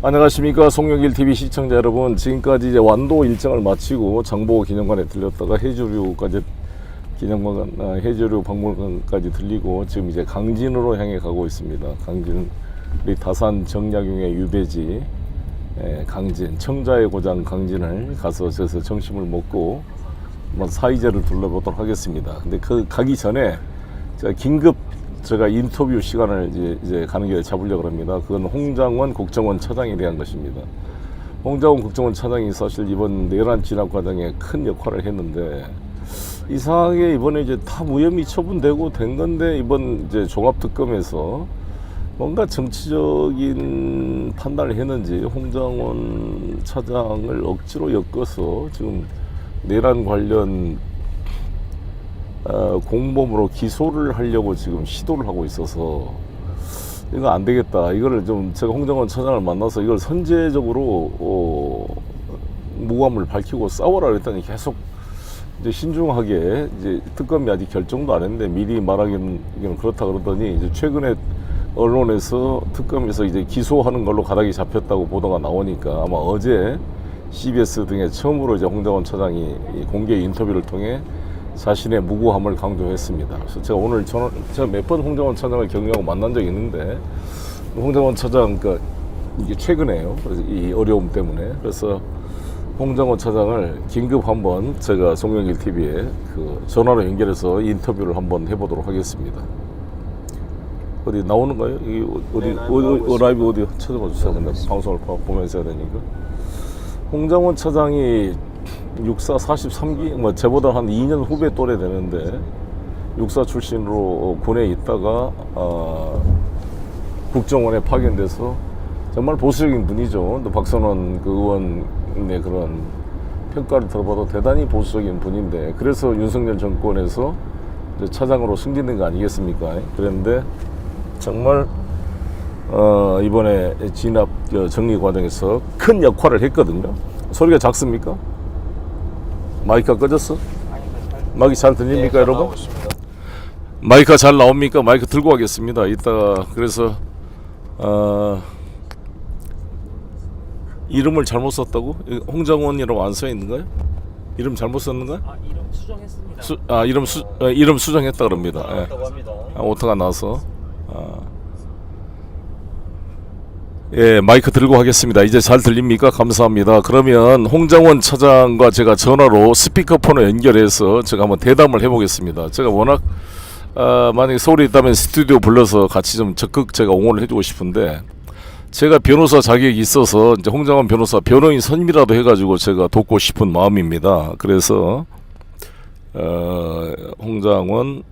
안녕하십니까, 송영길TV 시청자 여러분. 지금까지 이제 완도 일정을 마치고 장보고 기념관에 들렸다가 해조류까지 기념관, 해조류 박물관까지 들리고 지금 이제 강진으로 향해 가고 있습니다. 강진, 우리 다산 정약용의 유배지 강진, 청자의 고장 강진을 가서 저기서 점심을 먹고 한번 사이제를 둘러보도록 하겠습니다. 근데 그 가기 전에 제가 긴급 인터뷰 시간을 이제 가는 길에 잡으려고 합니다. 그건 홍장원 국정원 차장에 대한 것입니다. 홍장원 국정원 차장이 사실 이번 내란 진압 과정에 큰 역할을 했는데, 이상하게 이번에 이제 다 무혐의 처분되고 된 건데, 이번 이제 종합특검에서 뭔가 정치적인 판단을 했는지 홍장원 차장을 억지로 엮어서 지금 내란 관련 공범으로 기소를 하려고 지금 시도를 하고 있어서 이거 안 되겠다. 이거를 좀 제가 홍장원 차장을 만나서 이걸 선제적으로 무감을 밝히고 싸워라 그랬더니 계속 이제 신중하게, 이제 특검이 아직 결정도 안 했는데 미리 말하기는 그렇다 그러더니, 이제 최근에 언론에서 특검에서 이제 기소하는 걸로 가닥이 잡혔다고 보도가 나오니까 아마 어제 CBS 등에 처음으로 이제 홍장원 차장이 공개 인터뷰를 통해 자신의 무고함을 강조했습니다. 그래서 제가 오늘 제가 몇 번 홍장원 차장을 경유하고 만난 적이 있는데, 홍장원 차장, 그러니까 이게 최근에요. 그래서 이 어려움 때문에. 그래서 홍장원 차장을 긴급 한번 제가 송영길 TV에 전화로 연결해서 인터뷰를 한번 해보도록 하겠습니다. 어디 나오는 거예요? 이게 어디, 네, 라이브 어디 찾아봐 주세요. 근데 방송을 보면서 해야 되니까. 홍장원 차장이 육사 43기, 뭐 제보다 한 2년 후배 또래 되는데, 육사 출신으로 군에 있다가 국정원에 파견돼서 정말 보수적인 분이죠. 또 박선원 의원의 그런 평가를 들어봐도 대단히 보수적인 분인데, 그래서 윤석열 정권에서 이제 차장으로 승진된 거 아니겠습니까? 그런데 정말 이번에 진압 정리 과정에서 큰 역할을 했거든요. 소리가 작습니까? 마이크가 꺼졌어? 마이크 잘 들립니까, 네, 여러분? 마이크가 잘 나옵니까? 마이크 들고 가겠습니다. 이따가. 그래서 이름을 잘못 썼다고? 홍장원이라고 안 써 있는가요? 이름 잘못 썼는가? 이름 수정했습니다. 이름 수정했다 그럽니다. 합니다. 오타가 나서. 예, 마이크 들고 하겠습니다. 이제 잘 들립니까? 감사합니다. 그러면 홍장원 차장과 제가 전화로 스피커폰을 연결해서 제가 한번 대담을 해보겠습니다. 제가 워낙 만약에 서울에 있다면 스튜디오 불러서 같이 좀 적극 제가 옹호를 해주고 싶은데, 제가 변호사 자격이 있어서 이제 홍장원 변호사 변호인 선임이라도 해가지고 제가 돕고 싶은 마음입니다. 그래서 홍장원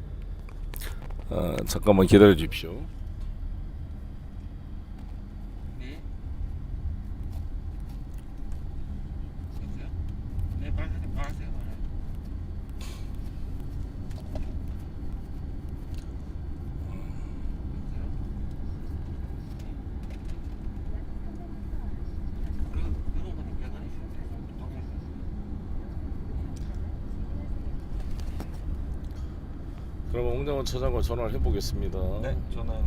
잠깐만 기다려 주십시오. 그러면 홍장원 차장과 전화를 해보겠습니다. 네, 전화 연결.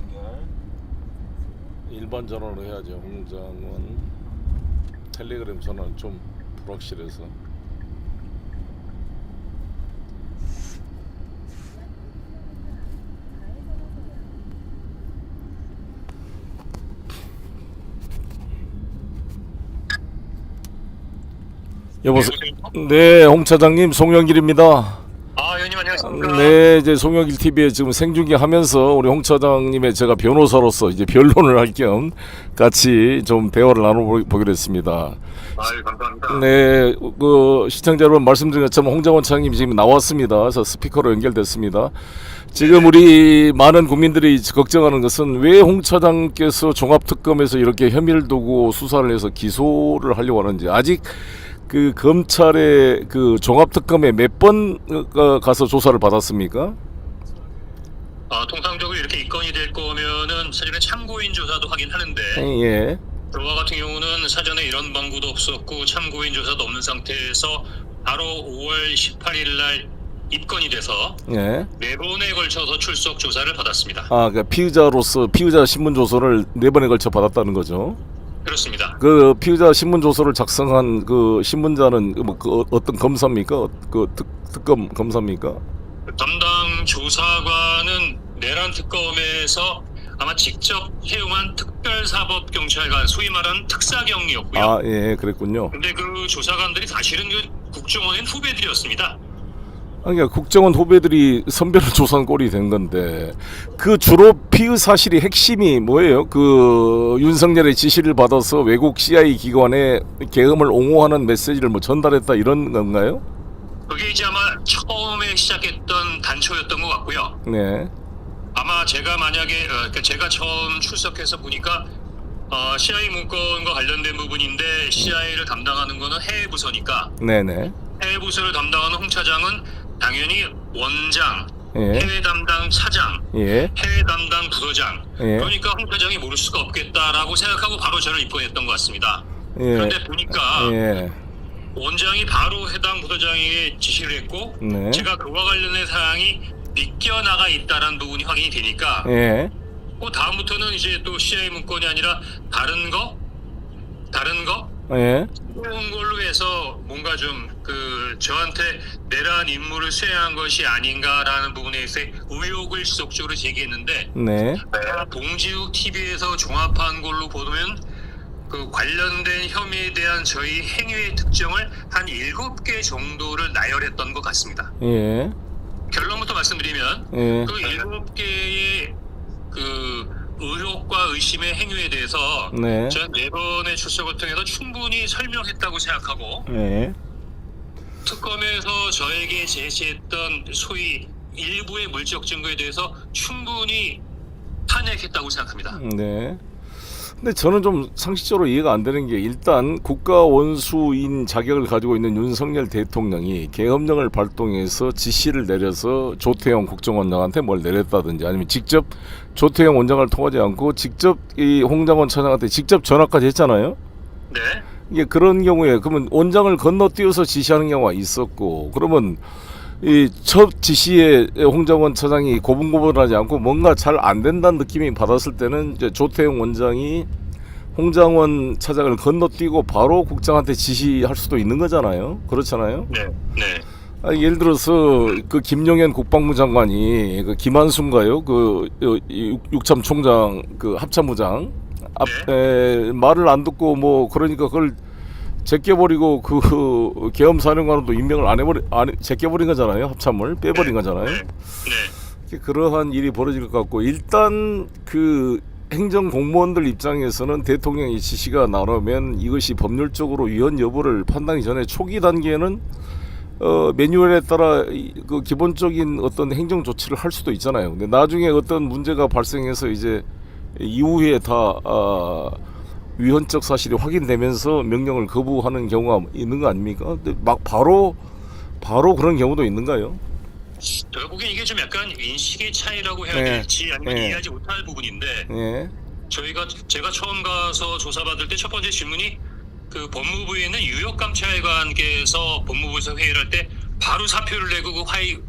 일반 전화로 해야죠. 홍장원 텔레그램 전화는 좀 불확실해서. 여보세요. 네, 홍 차장님, 송영길입니다. 의원님 안녕하십니까? 네, 이제 송영길 TV에 지금 생중계 하면서 우리 홍 차장님의 제가 변호사로서 이제 변론을 할 겸 같이 좀 대화를 나눠보기로 했습니다. 감사합니다. 네, 시청자 여러분 말씀드린 것처럼 홍장원 차장님이 지금 나왔습니다. 그래서 스피커로 연결됐습니다. 지금 우리 많은 국민들이 걱정하는 것은 왜 홍 차장께서 종합특검에서 이렇게 혐의를 두고 수사를 해서 기소를 하려고 하는지, 아직 검찰의 종합특검에 몇 번 가서 조사를 받았습니까? 통상적으로 이렇게 입건이 될 거면은 사전에 참고인 조사도 하긴 하는데, 예. 저와 같은 경우는 사전에 이런 방구도 없었고 참고인 조사도 없는 상태에서 바로 5월 18일 날 입건이 돼서 예. 4번에 걸쳐서 출석 조사를 받았습니다. 그러니까 피의자 신문 조서를 4번에 걸쳐 받았다는 거죠. 그렇습니다. 그 피의자 신문 조서를 작성한 그 신문자는 그 어떤 검사입니까? 그 특검 검사입니까? 담당 조사관은 내란 특검에서 아마 직접 해용한 특별사법경찰관, 소위 말하는 특사경이었고요. 아, 예, 그랬군요. 근데 그 조사관들이 사실은 그 국정원의 후배들이었습니다. 그러니까 국정원 후배들이 선배를 조사한 꼴이 된 건데 그 주로 피의 사실이 핵심이 뭐예요? 그 윤석열의 지시를 받아서 외국 CIA 기관에 계엄을 옹호하는 메시지를 뭐 전달했다 이런 건가요? 그게 이제 아마 처음에 시작했던 단초였던 것 같고요. 네, 아마 제가 만약에 그러니까 제가 처음 출석해서 보니까 CIA 문건과 관련된 부분인데 CIA를 담당하는 거는 해외 부서니까 네네, 해외 부서를 담당하는 홍 차장은 당연히 원장, 예, 해외 담당 차장, 예, 해외 담당 부서장. 예. 그러니까 홍 차장이 모를 수가 없겠다라고 생각하고 바로 저를 입건했던 것 같습니다. 예, 그런데 보니까 예, 원장이 바로 해당 부서장에게 지시를 했고 네, 제가 그와 관련된 사항이 비껴나가 있다는 부분이 확인이 되니까 예, 다음부터는 이제 또 CIA 문건이 아니라 다른 거 예, 그런 걸로 해서 뭔가 좀 그 저한테 내란 임무를 수행한 것이 아닌가라는 부분에 대해서 의혹을 지속적으로 제기했는데 네, 봉지욱 TV에서 종합한 걸로 보면 그 관련된 혐의에 대한 저희 행위의 특정을 한 7개 정도를 나열했던 것 같습니다. 예, 결론부터 말씀드리면 예, 그 7개의 그 의혹과 의심의 행위에 대해서 네, 저는 4번의 출석을 통해서 충분히 설명했다고 생각하고 예, 특검에서 저에게 제시했던 소위 일부의 물적 증거에 대해서 충분히 탄핵했다고 생각합니다. 네. 근데 저는 좀 상식적으로 이해가 안 되는 게 일단 국가 원수인 자격을 가지고 있는 윤석열 대통령이 계엄령을 발동해서 지시를 내려서 조태영 국정원장한테 뭘 내렸다든지 아니면 직접 조태영 원장을 통하지 않고 직접 이 홍장원 차장한테 직접 전화까지 했잖아요. 네. 이게 그런 경우에 그러면 원장을 건너뛰어서 지시하는 경우가 있었고 그러면 이 첫 지시에 홍장원 차장이 고분고분하지 않고 뭔가 잘 안 된다는 느낌이 받았을 때는 이제 조태영 원장이 홍장원 차장을 건너뛰고 바로 국장한테 지시할 수도 있는 거잖아요. 그렇잖아요. 네. 네. 예를 들어서 그 김용현 국방부 장관이 그 김한순가요? 그 육참 총장 그 합참부장 앞에 말을 안 듣고 뭐 그러니까 그걸 제껴버리고 그 계엄사령관도 임명을 안 제껴버린 거잖아요. 합참을 빼버린 거잖아요. 네. 그러한 일이 벌어질 것 같고 일단 그 행정 공무원들 입장에서는 대통령의 지시가 나오면 이것이 법률적으로 위헌 여부를 판단하기 전에 초기 단계에는 매뉴얼에 따라 그 기본적인 어떤 행정 조치를 할 수도 있잖아요. 근데 나중에 어떤 문제가 발생해서 이제 이후에 다 위헌적 사실이 확인되면서 명령을 거부하는 경우가 있는 거 아닙니까? 근데 막 바로 그런 경우도 있는가요? 제가 보기엔 이게 좀 약간 인식의 차이라고 해야 네. 될지 아니면 네. 이해하지 못할 부분인데 예, 제가 처음 가서 조사받을 때 첫 번째 질문이 그 법무부에 있는 유역감찰관께서 법무부에서 회의를 할 때 바로 사표를 내고 그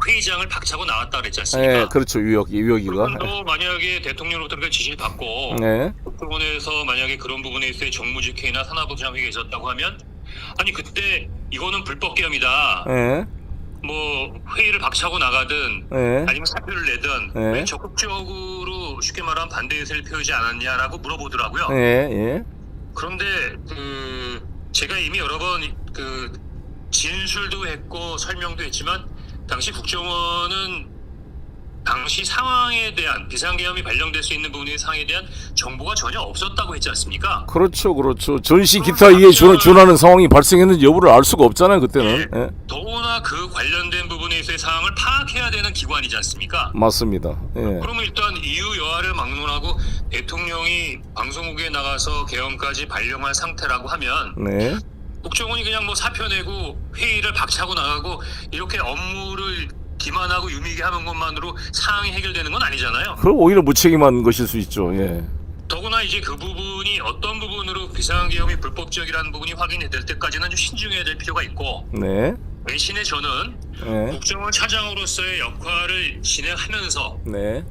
회의장을 박차고 나왔다 그랬지 않습니까? 예, 그렇죠. 유역이가. 그분도 만약에 대통령으로부터 그렇게 지시를 받고 네, 국정원에서 만약에 그런 부분에 있어서 정무직회나 산하부장이 계셨다고 하면 아니 그때 이거는 불법 계엄이다. 예, 뭐 회의를 박차고 나가든 예, 아니면 사표를 내든 네. 왜 적극적으로 쉽게 말하면 반대 의사를 표하지 않았냐라고 물어보더라고요. 예, 예, 그런데 그 제가 이미 여러 번 그 진술도 했고 설명도 했지만 당시 국정원은 당시 상황에 대한 비상계엄이 발령될 수 있는 부분의 상황에 대한 정보가 전혀 없었다고 했지 않습니까? 그렇죠, 그렇죠. 전시 기타 이에 준하는 상황이 발생했는지 여부를 알 수가 없잖아요, 그때는. 네. 예, 더구나 그 관련된 부분에 있어서의 상황을 파악해야 되는 기관이지 않습니까? 맞습니다. 예, 그러면 일단 이유 여하를 막론하고 대통령이 방송국에 나가서 계엄까지 발령할 상태라고 하면 네, 국정원이 그냥 뭐 사표 내고 회의를 박차고 나가고 이렇게 업무를 기만하고 유미게 하는 것만으로 상황이 해결되는 건 아니잖아요. 그럼 오히려 무책임한 것일 수 있죠. 예, 더구나 이제 그 부분이 어떤 부분으로 비상계엄이 불법적이라는 부분이 확인될 때까지는 좀 신중해야 될 필요가 있고 네, 대신에 저는 예, 국정원 차장으로서의 역할을 진행하면서 네,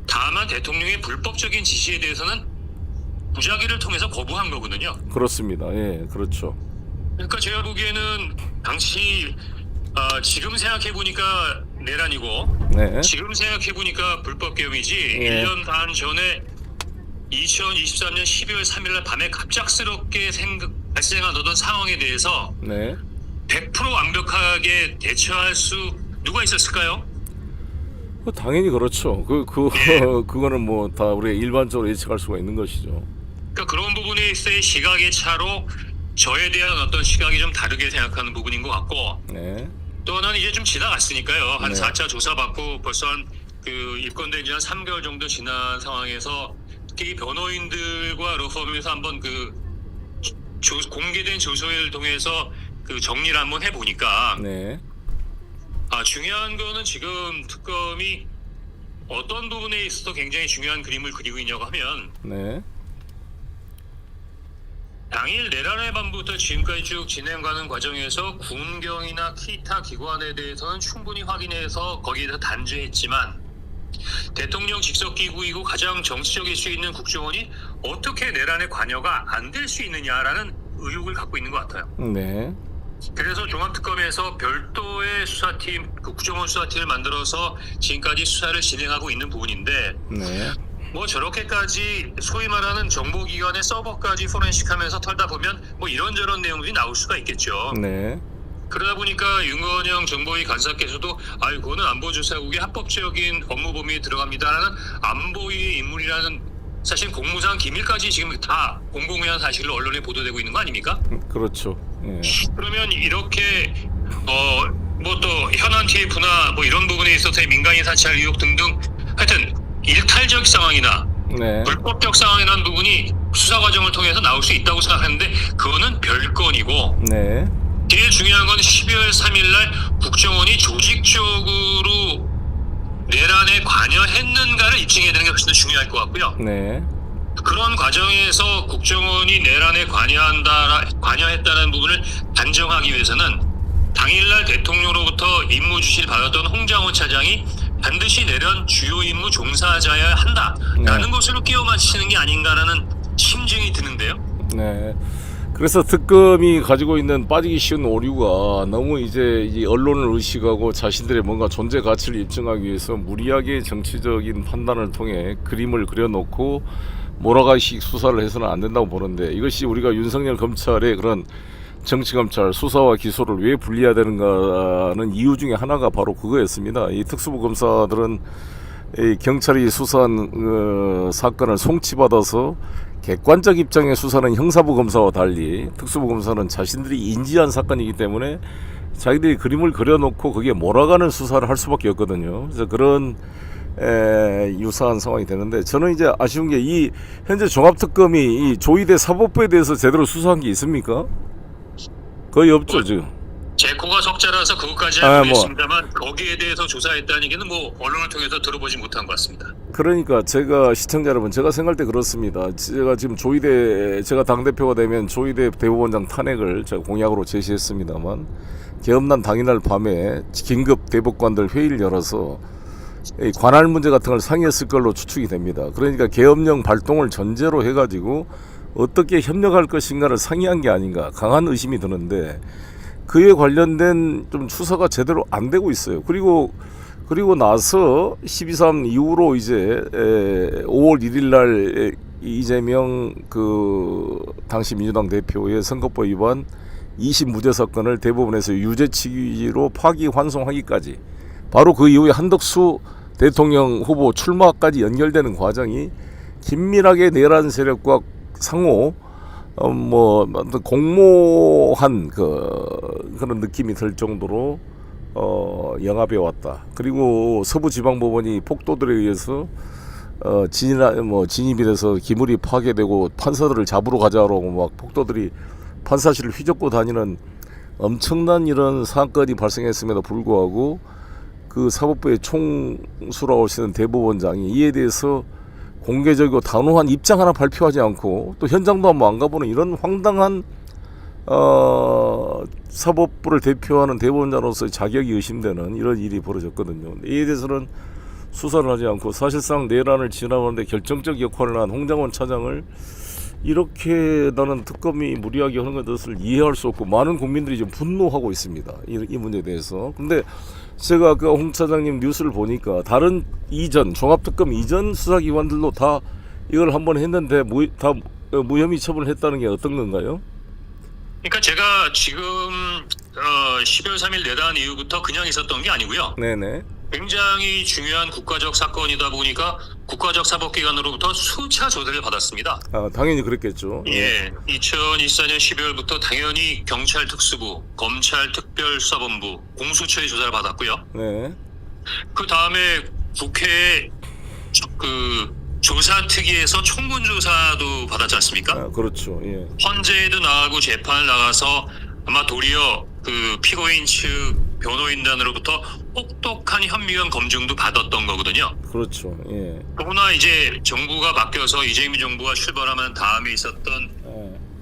다만 대통령의 불법적인 지시에 대해서는 무작위를 통해서 거부한 거거든요. 그렇습니다. 예, 그렇죠. 그러니까 제가 보기에는 당시 지금 생각해 보니까 내란이고 네. 지금 생각해 보니까 불법 계엄이지. 예. 1년 반 전에 2023년 12월 3일 밤에 갑작스럽게 발생한 어떤 상황에 대해서 네. 100% 완벽하게 대처할 수 누가 있었을까요? 당연히 그렇죠. 그거는 뭐 다 우리가 일반적으로 예측할 수가 있는 것이죠. 그러니까 그런 부분에 있어의 시각의 차로 저에 대한 어떤 시각이 좀 다르게 생각하는 부분인 것 같고, 네. 또 하나는 이제 좀 지나갔으니까요. 한 네. 4차 조사받고 벌써 입건된 지 한 3개월 정도 지난 상황에서 특히 변호인들과 로펌에서 한번 공개된 조서를 통해서 정리를 한번 해보니까 네. 중요한 거는 지금 특검이 어떤 부분에 있어서 굉장히 중요한 그림을 그리고 있냐고 하면 네. 당일 내란의 밤부터 지금까지 쭉 진행가는 과정에서 군경이나 기타 기관에 대해서는 충분히 확인해서 거기에서 단죄했지만 대통령 직속기구이고 가장 정치적일 수 있는 국정원이 어떻게 내란에 관여가 안 될 수 있느냐라는 의혹을 갖고 있는 것 같아요. 네. 그래서 종합특검에서 별도의 수사팀, 국정원 수사팀을 만들어서 지금까지 수사를 진행하고 있는 부분인데 네. 뭐 저렇게까지 소위 말하는 정보기관의 서버까지 포렌식하면서 털다 보면 뭐 이런저런 내용들이 나올 수가 있겠죠. 네. 그러다 보니까 윤건영 정보위 간사께서도 그거는 안보조사국의 합법적인 업무 범위에 들어갑니다라는 안보위의 인물이라는 사실 공무상 기밀까지 지금 다 공공의한 사실로 언론에 보도되고 있는 거 아닙니까? 그렇죠. 예. 그러면 이렇게 뭐 또 현안 TF나 뭐 이런 부분에 있어서의 민간인 사찰 의혹 등등 하여튼 일탈적 상황이나 네. 불법적 상황이라는 부분이 수사 과정을 통해서 나올 수 있다고 생각하는데 그거는 별건이고 네. 제일 중요한 건 12월 3일날 국정원이 조직적으로 내란에 관여했는가를 입증해야 되는 게 훨씬 더 중요할 것 같고요. 네. 그런 과정에서 국정원이 내란에 관여했다는 부분을 단정하기 위해서는 당일날 대통령으로부터 임무 지시를 받았던 홍장원 차장이 반드시 내란 주요 임무 종사자여야 한다라는 것으로 끼워 맞추는 게 아닌가라는 심증이 드는데요. 네. 그래서 특검이 가지고 있는 빠지기 쉬운 오류가 너무 이제 이 언론을 의식하고 자신들의 뭔가 존재 가치를 입증하기 위해서 무리하게 정치적인 판단을 통해 그림을 그려놓고 몰아가식 수사를 해서는 안 된다고 보는데, 이것이 우리가 윤석열 검찰의 그런 정치검찰 수사와 기소를 왜 분리해야 되는가는 이유 중에 하나가 바로 그거였습니다. 이 특수부 검사들은 이 경찰이 수사한 사건을 송치받아서 객관적 입장의 수사는 형사부 검사와 달리 특수부 검사는 자신들이 인지한 사건이기 때문에 자기들이 그림을 그려놓고 거기에 몰아가는 수사를 할 수밖에 없거든요. 그래서 그런 유사한 상황이 되는데, 저는 이제 아쉬운 게 이 현재 종합특검이 이 조이대 사법부에 대해서 제대로 수사한 게 있습니까? 거의 없죠 지금. 제 코가 석자라서 그것까지는 모르겠습니다만 거기에 대해서 조사했다는 얘기는 뭐 언론을 통해서 들어보지 못한 것 같습니다. 그러니까 제가 시청자 여러분, 제가 생각할 때 그렇습니다. 제가 지금 제가 당대표가 되면 조이대 대법원장 탄핵을 제가 공약으로 제시했습니다만, 계엄난 당일날 밤에 긴급 대법관들 회의를 열어서 관할 문제 같은 걸 상의했을 걸로 추측이 됩니다. 그러니까 계엄령 발동을 전제로 해가지고 어떻게 협력할 것인가를 상의한 게 아닌가 강한 의심이 드는데, 그에 관련된 좀 추사가 제대로 안 되고 있어요. 그리고 나서 12.3 이후로 이제 5월 1일 날 이재명 당시 민주당 대표의 선거법 위반 2심 무죄 사건을 대법원에서 유죄 취지로 파기 환송하기까지, 바로 그 이후에 한덕수 대통령 후보 출마까지 연결되는 과정이 긴밀하게 내란 세력과 상호 공모한 그런 느낌이 들 정도로 영합해 왔다. 그리고 서부지방법원이 폭도들에 의해서 진입이 돼서 기물이 파괴되고 판사들을 잡으러 가자라고 막 폭도들이 판사실을 휘젓고 다니는 엄청난 이런 사건이 발생했음에도 불구하고 그 사법부의 총수라고 하시는 대법원장이 이에 대해서 공개적이고 단호한 입장 하나 발표하지 않고 또 현장도 한번 안 가보는 이런 황당한 사법부를 대표하는 대법원장으로서의 자격이 의심되는 이런 일이 벌어졌거든요. 이에 대해서는 수사를 하지 않고 사실상 내란을 진압하는데 결정적 역할을 한 홍장원 차장을 이렇게 나는 특검이 무리하게 하는 것을 이해할 수 없고 많은 국민들이 좀 분노하고 있습니다. 이 문제에 대해서. 근데 제가 아까 홍 차장님 뉴스를 보니까 다른 이전 종합특검 이전 수사기관들도 다 이걸 한번 했는데 다 무혐의 처분했다는 게 어떤 건가요? 그러니까 제가 지금 12월 3일 내란 이후부터 그냥 있었던 게 아니고요. 네네. 굉장히 중요한 국가적 사건이다 보니까 국가적 사법기관으로부터 수차 조사를 받았습니다. 아, 당연히 그랬겠죠. 예, 2024년 12월부터 당연히 경찰 특수부, 검찰 특별수사본부, 공수처의 조사를 받았고요. 네. 그 다음에 국회 조사특위에서 청문조사도 받았지 않습니까? 아, 그렇죠. 예. 헌재에도 나가고 재판을 나가서 아마 도리어 그 피고인 측 변호인단으로부터 혹독한 현미경 검증도 받았던 거거든요. 그렇죠. 예. 더구나 이제 정부가 바뀌어서 이재명 정부가 출발하면 다음에 있었던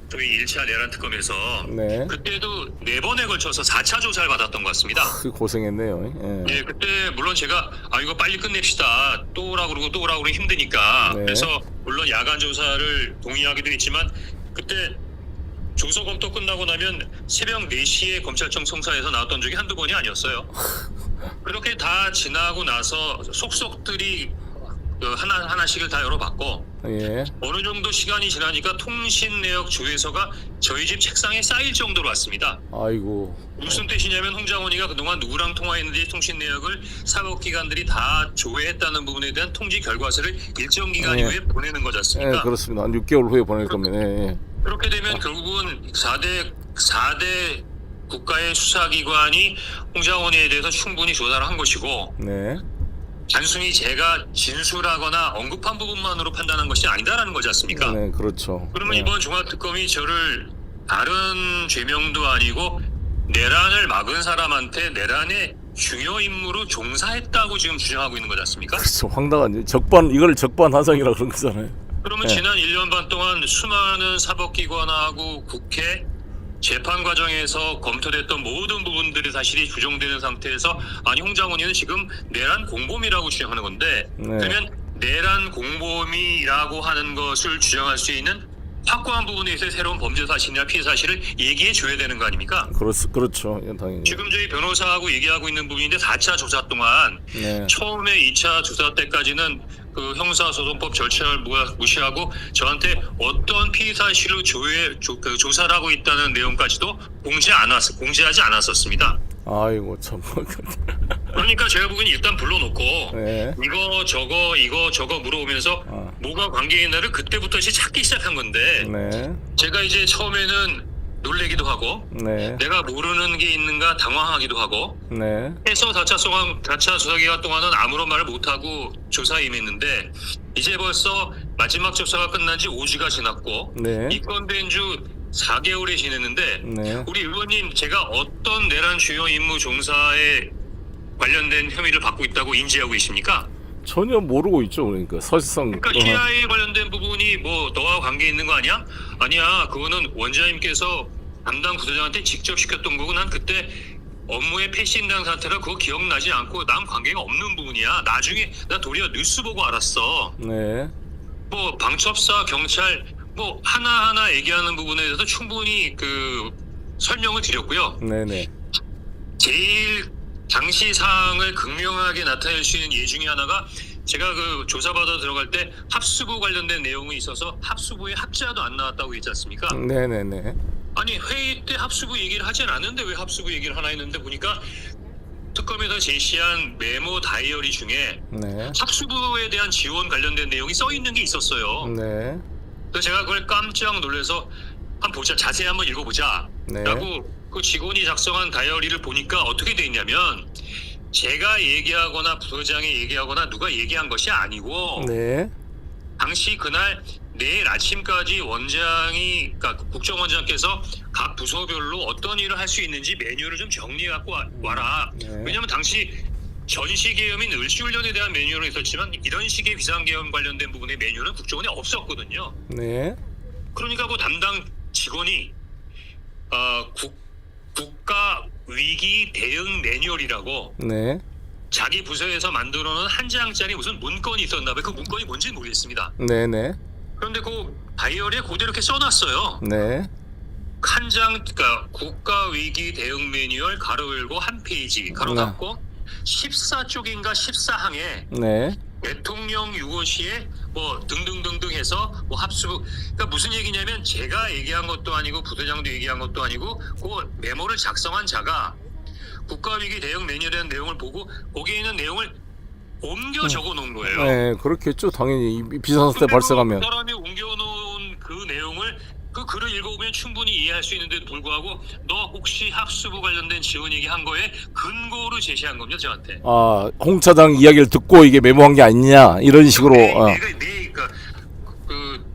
저희 1차 내란 특검에서 네. 그때도 4번에 걸쳐서 4차 조사를 받았던 것 같습니다. 고생했네요. 예. 예, 그때 물론 제가 이거 빨리 끝냅시다. 또 오라고 그러고 또 오라고 그러면 힘드니까. 네. 그래서 물론 야간 조사를 동의하기도 했지만 그때 조서 검토 끝나고 나면 새벽 4시에 검찰청 송사에서 나왔던 적이 한두 번이 아니었어요. 그렇게 다 지나고 나서 속속들이 하나씩을 다 열어봤고 예. 어느 정도 시간이 지나니까 통신 내역 조회서가 저희 집 책상에 쌓일 정도로 왔습니다. 아이고. 무슨 뜻이냐면 홍장원이가 그동안 누구랑 통화했는지 통신 내역을 사법기관들이 다 조회했다는 부분에 대한 통지 결과서를 일정 기간 예. 이후에 보내는 거지 않습니까? 예, 그렇습니다. 한 6개월 후에 보낼 겁니다. 예. 그렇게 되면 결국은 4대 국가의 수사기관이 홍장원에 대해서 충분히 조사를 한 것이고 네. 단순히 제가 진술하거나 언급한 부분만으로 판단한 것이 아니다라는 거지 않습니까? 네, 그렇죠. 그러면 예. 이번 종합특검이 저를 다른 죄명도 아니고 내란을 막은 사람한테 내란의 중요 임무로 종사했다고 지금 주장하고 있는 거지 않습니까? 그렇죠. 황당한 이걸 적반하장이라 그런 거잖아요. 그러면 네. 지난 1년 반 동안 수많은 사법기관하고 국회 재판 과정에서 검토됐던 모든 부분들이 사실이 규정되는 상태에서 홍장원이는 지금 내란 공범이라고 주장하는 건데 네. 그러면 내란 공범이라고 하는 것을 주장할 수 있는 확고한 부분에 있어서 새로운 범죄 사실이나 피해 사실을 얘기해 줘야 되는 거 아닙니까? 그렇죠. 예, 당연히. 지금 저희 변호사하고 얘기하고 있는 부분인데 4차 조사 동안 네. 처음에 2차 조사 때까지는 그 형사소송법 절차를 무시하고 저한테 어떤 피의 사실을 조사를 하고 있다는 내용까지도 공지하지 않았었습니다. 아이고 참. 그러니까 제가 보기엔 일단 불러놓고 네. 이거 저거 물어보면서 뭐가 관계 있나를 그때부터 이제 찾기 시작한 건데 네. 제가 이제 처음에는 놀래기도 하고 네. 내가 모르는 게 있는가 당황하기도 하고 네. 해서 4차 조사기간 동안은 아무런 말을 못하고 조사에 임했는데 이제 벌써 마지막 조사가 끝난 지 5주가 지났고 네. 입건된 주 4개월이 지났는데 네. 우리 의원님 제가 어떤 내란 주요 임무 종사에 관련된 혐의를 받고 있다고 인지하고 계십니까? 전혀 모르고 있죠. 그러니까 사실상. 그러니까 TI에 관련된 부분이 뭐 너와 관계 있는 거 아니야? 아니야. 그거는 원장님께서 담당 부서장한테 직접 시켰던 거고 난 그때 업무에 패신당 상태라 그거 기억나지 않고 난 관계가 없는 부분이야. 나중에 나 도리어 뉴스 보고 알았어. 네. 뭐 방첩사 경찰 뭐 하나하나 얘기하는 부분에 대해서 충분히 그 설명을 드렸고요. 네네. 제일 당시 상황을 극명하게 나타낼 수 있는 예 중에 하나가 제가 그 조사받아 들어갈 때 합수부 관련된 내용이 있어서 합수부에 합자도 안 나왔다고 했지 않습니까? 네네네. 아니 회의 때 합수부 얘기를 하진 않는데 왜 합수부 얘기를 하나 했는데 보니까 특검에서 제시한 메모 다이어리 중에 네. 합수부에 대한 지원 관련된 내용이 써 있는 게 있었어요. 네. 그래서 제가 그걸 깜짝 놀라서 한번 보자, 자세히 한번 읽어보자 네. 라고 그 직원이 작성한 다이어리를 보니까 어떻게 돼 있냐면 제가 얘기하거나 부서장이 얘기하거나 누가 얘기한 것이 아니고 네. 당시 그날 내일 아침까지 원장이 그러니까 국정원장께서 각 부서별로 어떤 일을 할 수 있는지 메뉴를 좀 정리해 갖고 와라. 네. 왜냐하면 당시 전시계엄인 을지훈련에 대한 매뉴얼은 있었지만 이런 식의 비상계엄 관련된 부분의 매뉴얼은 국정원에 없었거든요. 네. 그러니까 그 담당 직원이 국가 위기 대응 매뉴얼이라고 네. 자기 부서에서 만들어놓은 한 장짜리 무슨 문건이 있었나 봐요. 그 문건이 뭔지는 모르겠습니다. 네네. 그런데 그 다이어리에 그대로 이렇게 써놨어요. 네. 한 장, 그러니까 국가위기 대응 매뉴얼 가로 열고 한 페이지 가로 네. 닫고 14쪽인가 14항에 네. 대통령 유고시에 뭐 등등등등 해서 뭐 합수, 그러니까 무슨 얘기냐면 제가 얘기한 것도 아니고 부대장도 얘기한 것도 아니고 그 메모를 작성한 자가 국가위기 대응 매뉴얼이라는 내용을 보고 거기에 있는 내용을 옮겨 적어 놓은 거예요. 네, 그렇겠죠. 당연히 이 비상사태 발생하면. 그 사람이 옮겨놓은 그 내용을 그 글을 읽어보면 충분히 이해할 수 있는데도 불구하고 너 혹시 학수부 관련된 지원 얘기한 거에 근거로 제시한 겁니다 저한테. 아, 홍 차장 이야기를 듣고 이게 메모한 게 아니냐 이런 식으로. 그러니까 그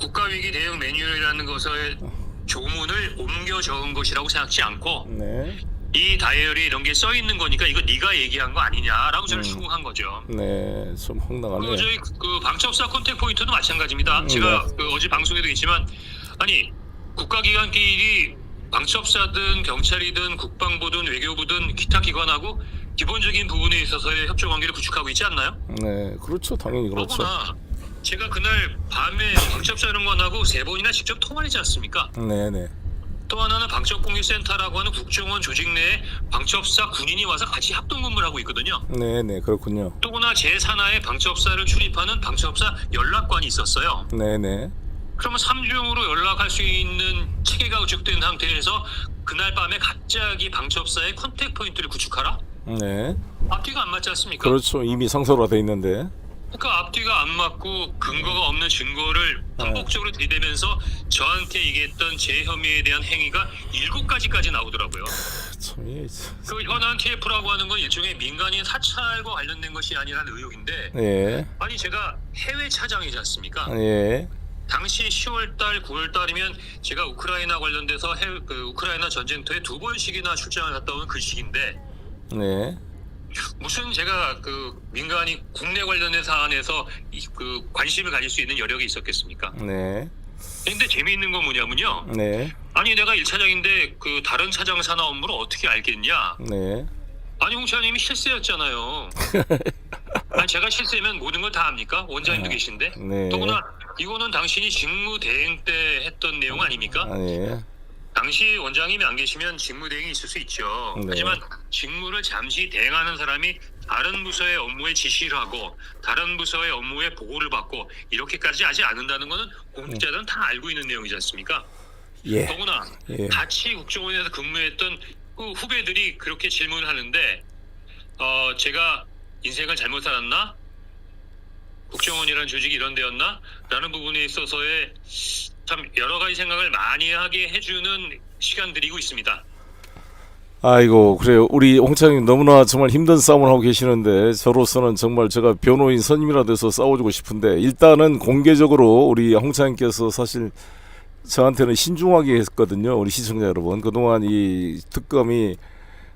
국가위기 대응 매뉴얼이라는 것의 조문을 옮겨 적은 것이라고 생각지 않고 네. 이 다이어리 이런 게 써 있는 거니까 이거 네가 얘기한 거 아니냐라고 저는 추궁한 거죠. 네, 좀 황당하네요. 그리고 저희 그 방첩사 컨택 포인트도 마찬가지입니다. 제가 그 어제 방송에도 있지만 아니 국가기관끼리 방첩사든 경찰이든 국방부든 외교부든 기타 기관하고 기본적인 부분에 있어서의 협조 관계를 구축하고 있지 않나요? 네, 그렇죠. 당연히 그렇죠. 더구나 제가 그날 밤에 방첩사령관하고 3번이나 직접 통화하지 않습니까? 네, 네. 또 하나는 방첩공유센터라고 하는 국정원 조직 내에 방첩사 군인이 와서 같이 합동근무를 하고 있거든요. 네, 네, 그렇군요. 또구나 제3하에 방첩사를 출입하는 방첩사 연락관이 있었어요. 네, 네. 그러면 3중으로 연락할 수 있는 체계가 구축된 상태에서 그날 밤에 갑자기 방첩사의 컨택 포인트를 구축하라? 네. 앞뒤가 안 맞지 않습니까? 그렇죠. 이미 상서로 돼 있는데. 그러니까 앞뒤가 안 맞고 근거가 없는 증거를 반복적으로 들이대면서 저한테 얘기했던 제 혐의에 대한 행위가 7가지까지 나오더라고요. 참, 예. 그 현안 TF라고 하는 건 일종의 민간인 사찰과 관련된 것이 아니라는 의혹인데 예. 아니 제가 해외 차장이지 않습니까? 예. 당시 10월달, 9월달이면 제가 우크라이나 관련돼서 우크라이나 전쟁터에 2번씩이나 출장을 갔다 온 그 시기인데 네. 무슨 제가 그 민간이 국내 관련된 사안에서 그 관심을 가질 수 있는 여력이 있었겠습니까? 네. 근데 재미있는 건 뭐냐면요. 네. 아니 내가 1차장인데 그 다른 차장 산하 업무를 어떻게 알겠냐? 네. 아니 홍 차장님이 실세였잖아요. 아니 제가 실세면 모든 걸 다 압니까? 원장님도 계신데. 네. 더구나 이거는 당신이 직무 대행 때 했던 내용 아닙니까? 예. 당시 원장님이 안 계시면 직무 대행이 있을 수 있죠. 네. 하지만 직무를 잠시 대행하는 사람이 다른 부서의 업무에 지시를 하고 다른 부서의 업무에 보고를 받고 이렇게까지 하지 않는다는 것은 공직자들은 다 알고 있는 내용이지 않습니까? 예. 더구나 예. 같이 국정원에서 근무했던 그 후배들이 그렇게 질문을 하는데 제가 인생을 잘못 살았나? 국정원이라는 조직이 이런 데였나? 라는 부분에 있어서의 참 여러 가지 생각을 많이 하게 해주는 시간들이고 있습니다. 아이고, 그래요. 우리 홍 차장님 너무나 정말 힘든 싸움을 하고 계시는데 저로서는 정말 제가 변호인 선임이라 돼서 싸워주고 싶은데 일단은 공개적으로 우리 홍 차장님께서 사실 저한테는 신중하게 했거든요. 우리 시청자 여러분. 그동안 이 특검이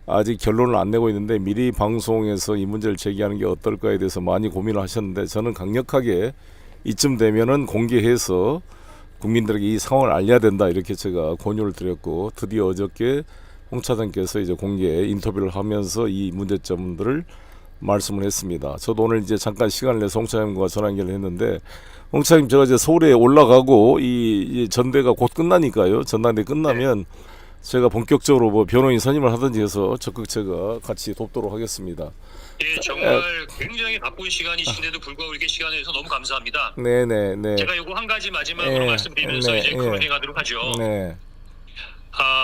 아직 결론을 안 내고 있는데 미리 방송에서 이 문제를 제기하는 게 어떨까에 대해서 많이 고민을 하셨는데 저는 강력하게 이쯤 되면은 공개해서 국민들에게 이 상황을 알려야 된다 이렇게 제가 권유를 드렸고 드디어 어저께 홍 차장께서 이제 공개 인터뷰를 하면서 이 문제점들을 말씀을 했습니다. 저도 오늘 이제 잠깐 시간을 내서 홍 차장님과 전화 연결을 했는데 홍 차장님 제가 이제 서울에 올라가고 이 전대가 곧 끝나니까요. 전당대 끝나면 제가 본격적으로 뭐 변호인 선임을 하든지 해서 적극 제가 같이 돕도록 하겠습니다. 예, 정말 굉장히 바쁜 시간이신데도 불구하고 이렇게 시간을 내서 너무 감사합니다. 네네네. 제가 요거 한 가지 마지막으로 말씀드리면서 이제 클로징하도록 하죠. 네.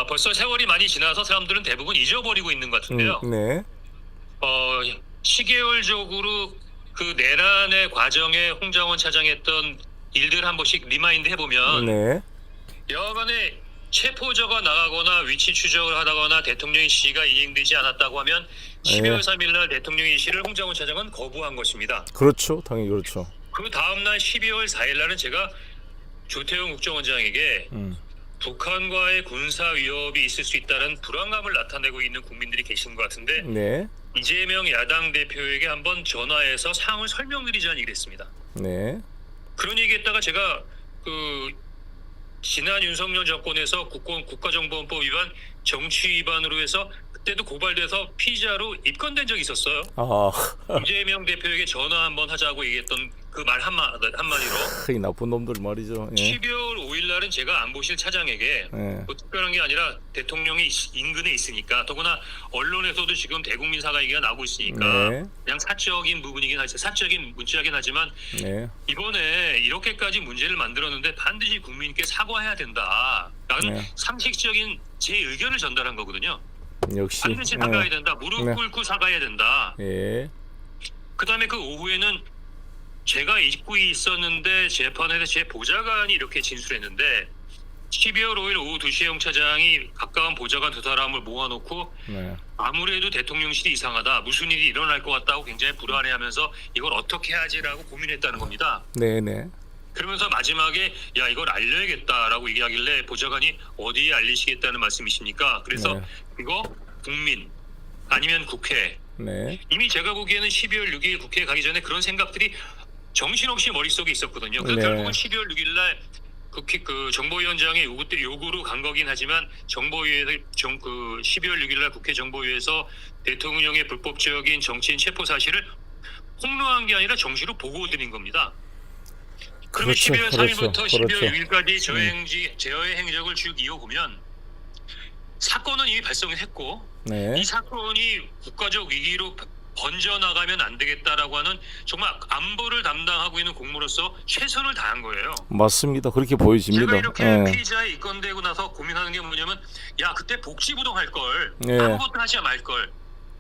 벌써 세월이 많이 지나서 사람들은 대부분 잊어버리고 있는 것 같은데요. 네. 시계열적으로 그 내란의 과정에 홍장원 차장이 했던 일들 한 번씩 리마인드 해보면 네. 여간에 체포자가 나가거나 위치 추적을 하다거나 대통령의 지시가 이행되지 않았다고 하면 12월 3일 날 대통령의 지시를 홍장원 차장은 거부한 것입니다. 그렇죠. 당연히 그렇죠. 그 다음날 12월 4일 날은 제가 조태용 국정원장에게 북한과의 군사 위협이 있을 수 있다는 불안감을 나타내고 있는 국민들이 계신 것 같은데 네. 이재명 야당 대표에게 한번 전화해서 상황을 설명드리자는 얘기를 했습니다. 네. 그런 얘기했다가 제가 그 지난 윤석열 정권에서 국가정보원법 위반 정치 위반으로 해서 그때도 고발돼서 피의자로 입건된 적이 있었어요. 아, 이재명 대표에게 전화 한번 하자고 얘기했던 그 말 한마디로 이 나쁜 놈들 말이죠. 예. 12월 5일 날은 제가 안보실 차장에게 예. 뭐 특별한 게 아니라 대통령이 인근에 있으니까, 더구나 언론에서도 지금 대국민 사과 얘기가 나오고 있으니까 네. 그냥 사적인 부분이긴 하죠. 사적인 문자긴 하지만 네. 이번에 이렇게까지 문제를 만들었는데 반드시 국민께 사과해야 된다 라는 네. 상식적인 제 의견을 전달한 거거든요. 역시. 반드시 사과해야 된다. 무릎 네. 꿇고 사과해야 된다. 예. 그 다음에 그 오후에는 제가 잊고 있었는데 재판에서 제 보좌관이 이렇게 진술했는데, 12월 5일 오후 2시에 용 차장이 가까운 보좌관 두 사람을 모아놓고 네. 아무래도 대통령실이 이상하다, 무슨 일이 일어날 것 같다고 굉장히 불안해하면서 이걸 어떻게 하지라고 고민했다는 겁니다. 네네. 그러면서 마지막에 야 이걸 알려야겠다라고 얘기하길래 보좌관이 어디에 알리시겠다는 말씀이십니까? 그래서 네. 이거 국민 아니면 국회. 네. 이미 제가 보기에는 12월 6일 국회에 가기 전에 그런 생각들이 정신없이 머릿속에 있었거든요. 그래서 네. 결국은 12월 6일 날 그 정보위원장의 요구로 간 거긴 하지만 정보위에서 그 12월 6일 날 국회 정보위에서 대통령의 불법적인 정치인 체포 사실을 폭로한 게 아니라 정시로 보고드린 겁니다. 그러면 그렇죠, 12월 3일부터 그렇죠, 12월 그렇죠. 6일까지 제어의 행적을 쭉 이어보면 사건은 이미 발생했고 네. 이 사건이 국가적 위기로 번져나가면 안 되겠다라고 하는 정말 안보를 담당하고 있는 공무로서 최선을 다한 거예요. 맞습니다. 그렇게 보여집니다. 제가 이렇게 예. 피의자에 입건되고 나서 고민하는 게 뭐냐면, 야 그때 복지부동 할 걸, 예. 아무것도 하지 말 걸.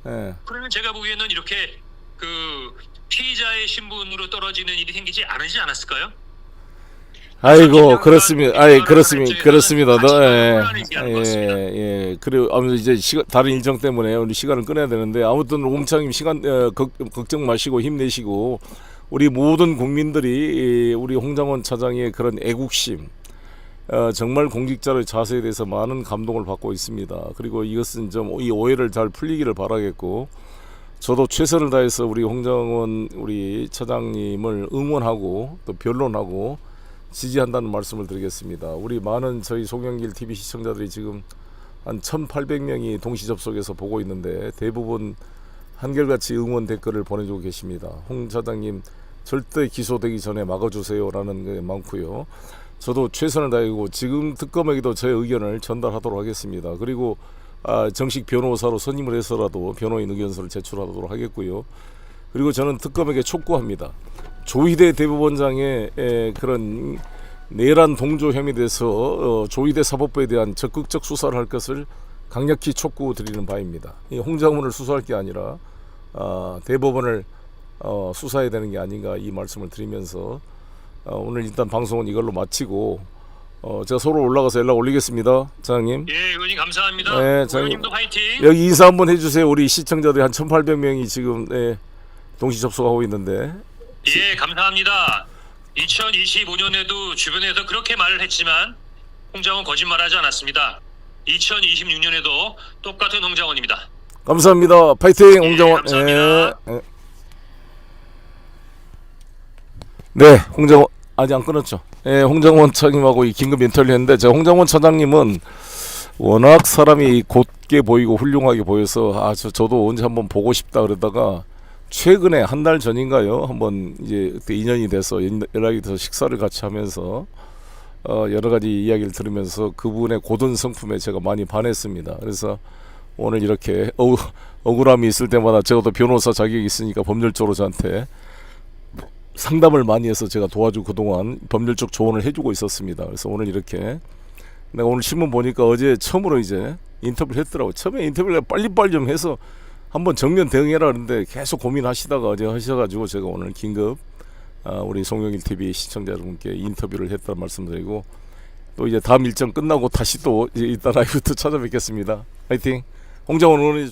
예. 그러면 제가 보기에는 이렇게 그 피의자의 신분으로 떨어지는 일이 생기지 않았을까요? 아이고 그렇습니다. 아이 그렇습니다. 입장에서는 그렇습니다. 같이 예. 혼란이 있는 것 같습니다. 예. 그리고 아무튼 이제 다른 일정 때문에 우리 시간을 끊어야 되는데, 아무튼 옴창님 시간 걱정 마시고 힘내시고, 우리 모든 국민들이 우리 홍장원 차장의 그런 애국심, 정말 공직자의 자세에 대해서 많은 감동을 받고 있습니다. 그리고 이것은 좀 이 오해를 잘 풀리기를 바라겠고, 저도 최선을 다해서 우리 홍장원 우리 차장님을 응원하고 또 변론하고 지지한다는 말씀을 드리겠습니다. 우리 많은 저희 송영길 TV 시청자들이 지금 한 1,800명이 동시 접속해서 보고 있는데, 대부분 한결같이 응원 댓글을 보내주고 계십니다. 홍 차장님 절대 기소되기 전에 막아주세요라는 게 많고요. 저도 최선을 다하고 지금 특검에게도 제 의견을 전달하도록 하겠습니다. 그리고 정식 변호사로 선임을 해서라도 변호인 의견서를 제출하도록 하겠고요. 그리고 저는 특검에게 촉구합니다. 조희대 대법원장의 그런 내란 동조 혐의에 대해서 조희대 사법부에 대한 적극적 수사를 할 것을 강력히 촉구드리는 바입니다. 이 홍장원을 수사할 게 아니라 대법원을 수사해야 되는 게 아닌가, 이 말씀을 드리면서 오늘 일단 방송은 이걸로 마치고 제가 서로 올라가서 연락 올리겠습니다. 차장님. 예, 의원님 감사합니다. 네, 장님. 의원님도 화이팅. 여기 인사 한번 해주세요. 우리 시청자들이 한 1,800명이 지금 동시 접속하고 있는데. 예, 감사합니다. 2025년에도 주변에서 그렇게 말을 했지만 홍장원 거짓말하지 않았습니다. 2026년에도 똑같은 홍장원입니다. 감사합니다. 파이팅 홍장원. 감사합니다. 예. 네, 홍장원 아직 안 끊었죠. 예, 홍장원 차장님하고 이 긴급 인터뷰를 했는데, 제가 홍장원 차장님은 워낙 사람이 곧게 보이고 훌륭하게 보여서 저도 언제 한번 보고 싶다 그러다가 최근에 한 달 전인가요? 한번 이제 그때 인연이 돼서 연락이 돼서 식사를 같이 하면서 여러 가지 이야기를 들으면서 그분의 고든 성품에 제가 많이 반했습니다. 그래서 오늘 이렇게 억울함이 있을 때마다 제가 또 변호사 자격이 있으니까 법률적으로 저한테 상담을 많이 해서 제가 도와주고 그동안 법률적 조언을 해주고 있었습니다. 그래서 오늘 이렇게 내가 오늘 신문 보니까 어제 처음으로 이제 인터뷰를 했더라고요. 처음에 인터뷰를 빨리빨리 좀 해서 한번 정면 대응해라 그러는데 계속 고민하시다가 어제 하셔가지고 제가 오늘 긴급 우리 송영길 TV 시청자 여러분께 인터뷰를 했다는 말씀드리고, 또 이제 다음 일정 끝나고 다시 또 이따 라이브 또 찾아뵙겠습니다. 화이팅! 홍장원 의원님